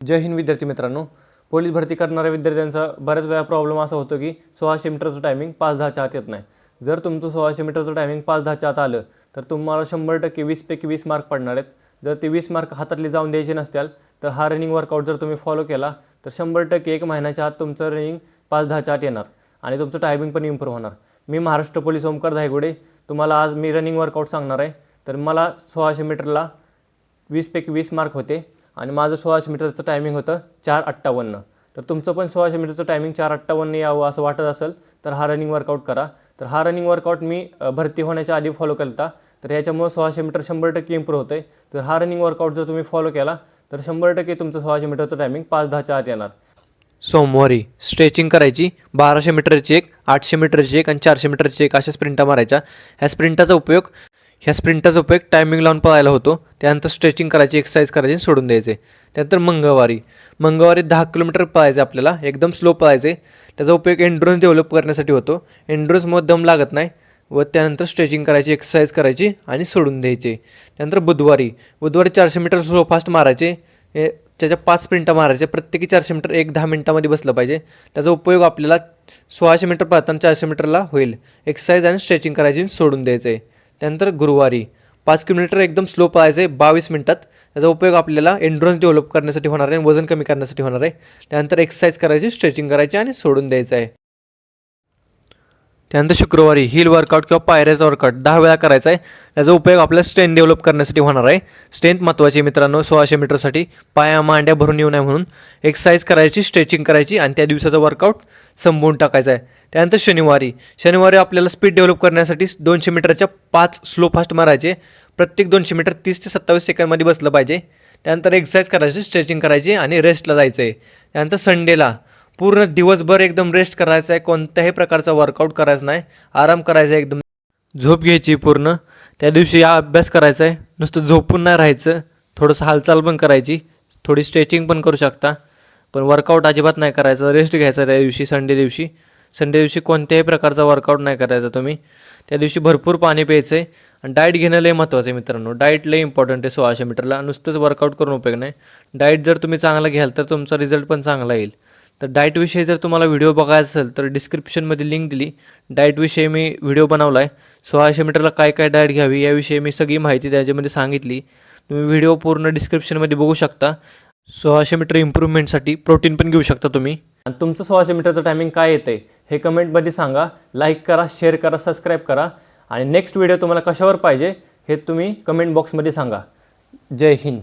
जय हिंद विद्यार्थी मित्रांनो, पोलीस भरती करणाऱ्या विद्यार्थ्यांचा बऱ्याच वेळा प्रॉब्लेम असा होतो की 1600 मीटरचं टायमिंग 5-10च्या आत येत नाही. जर तुमचं 1600 मीटरचं टायमिंग 5-10च्या आत आलं तर तुम्हाला 100% 20पैकी 20 मार्क पडणार आहेत. जर ते 20 मार्क हातातले जाऊन द्यायचे नसतील तर हा रनिंग वर्कआउट जर तुम्ही फॉलो केला तर 100% 1 महिन्याच्या आत तुमचं रनिंग 5-10च्या आत येणार आणि तुमचं टायमिंग पण इम्प्रूव्ह होणार. मी महाराष्ट्र पोलीस ओमकार धायगुडे तुम्हाला आज मी रनिंग वर्कआउट सांगणार आहे. तर मला 1600 मीटरला 20पैकी 20 मार्क होते आणि माझं 1600 मीटरचं टायमिंग होतं 4:58. तर तुमचं पण 1600 मीटरचं टायमिंग 4:58 यावं असं वाटत असेल तर हा रनिंग वर्कआउट करा. तर हा रनिंग वर्कआउट मी भरती होण्याच्या आधी फॉलो केला होता. तर याच्यामुळे 1600 मीटर 100% इम्प्रूव्ह होतं आहे. तर हा रनिंग वर्कआउट जर तुम्ही फॉलो केला तर 100% तुमचं 1600 मीटरचं टायमिंग 5-10च्या आत येणार. सोमवारी स्ट्रेचिंग करायची, 1200 मीटरची एक, 800 मीटरची एक आणि 400 मीटरची एक अशा स्प्रिंटा मारायच्या. ह्या स्प्रिंटाचा उपयोग टायमिंग लावून पळायला होतो. त्यानंतर स्ट्रेचिंग करायची, एक्सरसाइज करायची, सोडून द्यायचे. त्यानंतर मंगळवारी 10 किलोमीटर पळायचे, आपल्याला एकदम स्लो पळायचे. त्याचा उपयोग एंड्युरन्स डेव्हलप करण्यासाठी होतो. एंड्युरन्समध्ये दम लागत नाही व त्यानंतर स्ट्रेचिंग करायची, एक्सरसाइज करायची आणि सोडून द्यायचे. त्यानंतर बुधवारी 400 मीटर स्लो फास्ट मारायचे. त्याच्या 5 स्प्रिंटा मारायचे, प्रत्येकी 400 मीटर 10 मिनटामध्ये बसलं पाहिजे. त्याचा उपयोग आपल्याला 1600 मीटर पळताना 400 मीटरला होईल. एक्सरसाइज आणि स्ट्रेचिंग करायची, सोडून द्यायचं आहे. त्यानंतर गुरुवारी 5 किलोमीटर एकदम स्लो पळायचे 22 मिनटात. त्याचा उपयोग आपल्याला एंड्युरन्स डेव्हलप करण्यासाठी होणार आहे आणि वजन कमी करण्यासाठी होणार आहे. त्यानंतर एक्सरसाइज करायची, स्ट्रेचिंग करायची आणि सोडून द्यायचं आहे. त्यानंतर शुक्रवारी हिल वर्कआउट किंवा पायऱ्याचा वर्कआउट 10 वेळा करायचा आहे. त्याचा उपयोग आपल्याला स्ट्रेंथ डेव्हलप करण्यासाठी होणार आहे. स्ट्रेंथ महत्त्वाची मित्रांनो 1600 मीटरसाठी. पाया मांड्या भरून येऊ नये म्हणून एक्सरसाइज करायची, स्ट्रेचिंग करायची आणि त्या दिवसाचा वर्कआउट संपवून टाकायचा आहे. त्यानंतर शनिवारी आपल्याला स्पीड डेव्हलप करण्यासाठी 200 मीटरच्या 5 स्लो फास्ट मारायचे. प्रत्येक 200 मीटर 30 ते 27 सेकंडमध्ये बसलं पाहिजे. त्यानंतर एक्सरसाइज करायची, स्ट्रेचिंग करायची आणि रेस्टला जायचं आहे. त्यानंतर संडेला पूर्ण दिवसभर एकदम रेस्ट करायचा आहे. कोणत्याही प्रकारचा वर्कआउट करायचा नाही, आराम करायचा आहे, एकदम झोप घ्यायची पूर्ण. त्या दिवशी अभ्यास करायचा आहे, नुसतं झोपून नाही राहायचं. थोडंसं हालचाल पण करायची, थोडी स्ट्रेचिंग पण करू शकता, पण वर्कआउट अजिबात नाही करायचं. रेस्ट घ्यायचा त्या दिवशी. संडे दिवशी कोणत्याही प्रकारचा वर्कआउट नाही करायचा तुम्ही. त्या दिवशी भरपूर पाणी प्यायचं आहे आणि डाएट घेणं लय महत्त्वाचं आहे मित्रांनो. डाएट लय इम्पॉर्टंट आहे 1600 मीटरला. नुसतंच वर्कआउट करून उपयोग नाही. डाएट जर तुम्ही चांगला घ्याल तर तुमचा रिझल्ट पण चांगला येईल. तर डाएटविषयी जर तुम्हाला व्हिडिओ बघायचा असेल तर डिस्क्रिप्शनमध्ये लिंक दिली. डाएटविषयी मी व्हिडिओ बनवला आहे. 1600 मीटरला काय काय डाएट घ्यावी याविषयी मी सगळी माहिती त्याच्यामध्ये सांगितली. तुम्ही व्हिडिओ पूर्ण डिस्क्रिप्शनमध्ये बघू शकता. 1600 मीटर इम्प्रूव्हमेंटसाठी प्रोटीन पण घेऊ शकता तुम्ही. आणि तुमचं 1600 मीटरचं टायमिंग काय येतं आहे हे कमेंटमध्ये सांगा. लाईक करा, शेअर करा, सबस्क्राईब करा आणि नेक्स्ट व्हिडिओ तुम्हाला कशावर पाहिजे हे तुम्ही कमेंट बॉक्समध्ये सांगा. जय हिंद.